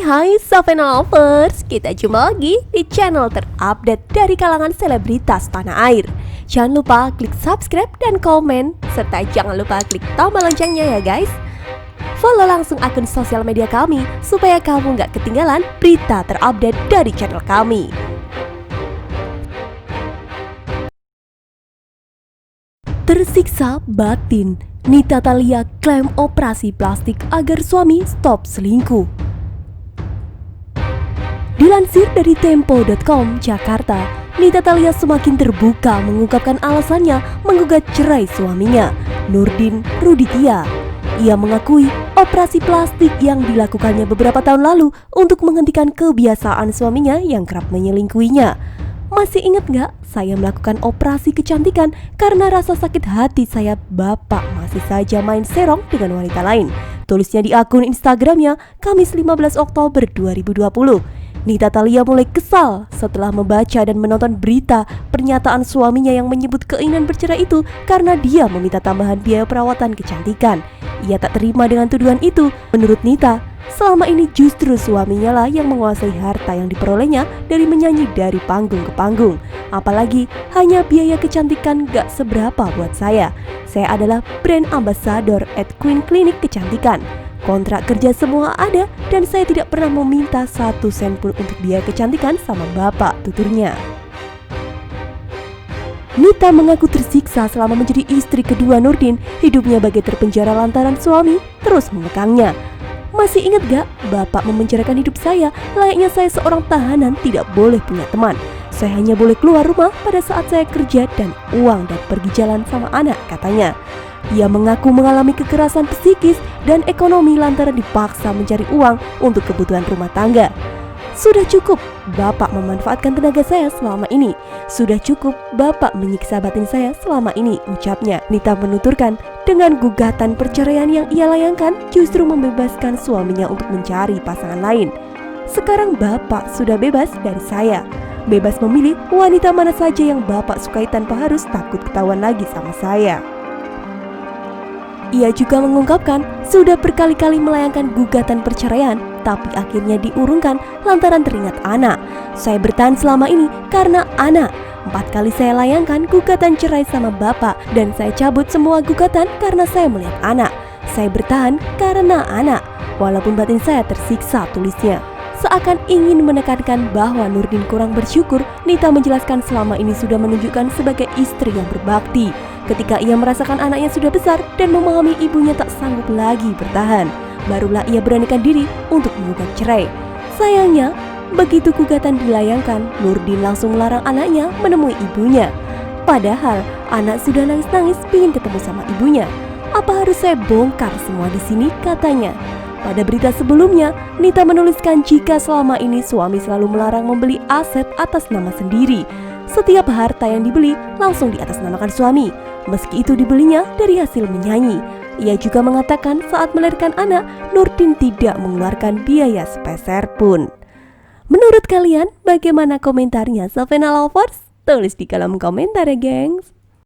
Hai Savena Lovers, kita jumpa lagi di channel terupdate dari kalangan selebritas tanah air. Jangan lupa klik subscribe dan komen, serta jangan lupa klik tombol loncengnya ya guys. Follow langsung akun sosial media kami, supaya kamu gak ketinggalan berita terupdate dari channel kami. Tersiksa batin, Nita Thalia klaim operasi plastik agar suami stop selingkuh. Dilansir dari Tempo.com, Jakarta, Nita Thalia semakin terbuka mengungkapkan alasannya menggugat cerai suaminya, Nurdin Rudikia. Ia mengakui operasi plastik yang dilakukannya beberapa tahun lalu untuk menghentikan kebiasaan suaminya yang kerap menyelingkuhinya. Masih ingat gak? Saya melakukan operasi kecantikan karena rasa sakit hati saya bapak masih saja main serong dengan wanita lain. Tulisnya di akun Instagramnya Kamis 15 Oktober 2020. Nita Thalia mulai kesal setelah membaca dan menonton berita pernyataan suaminya yang menyebut keinginan bercerai itu karena dia meminta tambahan biaya perawatan kecantikan. Ia tak terima dengan tuduhan itu. Menurut Nita, selama ini justru suaminya lah yang menguasai harta yang diperolehnya dari menyanyi dari panggung ke panggung. Apalagi hanya biaya kecantikan gak seberapa buat saya. Saya adalah brand ambassador at Queen Clinic Kecantikan. Kontrak kerja semua ada dan saya tidak pernah meminta 1 sen pun untuk biaya kecantikan sama bapak, tuturnya. Nita mengaku tersiksa selama menjadi istri kedua Nurdin. Hidupnya bagai terpenjara lantaran suami terus mengekangnya. Masih ingat gak? Bapak memenjarakan hidup saya, layaknya saya seorang tahanan tidak boleh punya teman. Saya hanya boleh keluar rumah pada saat saya kerja dan uang dan pergi jalan sama anak, katanya. Ia mengaku mengalami kekerasan psikis dan ekonomi lantaran dipaksa mencari uang untuk kebutuhan rumah tangga. Sudah cukup bapak memanfaatkan tenaga saya selama ini. Sudah cukup bapak menyiksa batin saya selama ini, ucapnya. Nita menuturkan dengan gugatan perceraian yang ia layangkan justru membebaskan suaminya untuk mencari pasangan lain. Sekarang bapak sudah bebas dari saya. Bebas memilih wanita mana saja yang bapak sukai tanpa harus takut ketahuan lagi sama saya. Ia juga mengungkapkan sudah berkali-kali melayangkan gugatan perceraian, tapi akhirnya diurungkan lantaran teringat anak. Saya bertahan selama ini karena anak. 4 kali saya layangkan gugatan cerai sama bapak dan saya cabut semua gugatan karena saya melihat anak. Saya bertahan karena anak, walaupun batin saya tersiksa, tulisnya. Seakan ingin menekankan bahwa Nurdin kurang bersyukur, Nita menjelaskan selama ini sudah menunjukkan sebagai istri yang berbakti. Ketika ia merasakan anaknya sudah besar dan memahami ibunya tak sanggup lagi bertahan, barulah ia beranikan diri untuk menggugat cerai. Sayangnya, begitu gugatan dilayangkan, Nurdin langsung melarang anaknya menemui ibunya. Padahal anak sudah nangis-nangis ingin ketemu sama ibunya. Apa harus saya bongkar semua di sini, katanya. Pada berita sebelumnya, Nita menuliskan jika selama ini suami selalu melarang membeli aset atas nama sendiri. Setiap harta yang dibeli langsung diatasnamakan suami, meski itu dibelinya dari hasil menyanyi. Ia juga mengatakan saat melahirkan anak, Nurdin tidak mengeluarkan biaya sepeser pun. Menurut kalian, bagaimana komentarnya Savena Lovers? Tulis di kolom komentar ya gengs.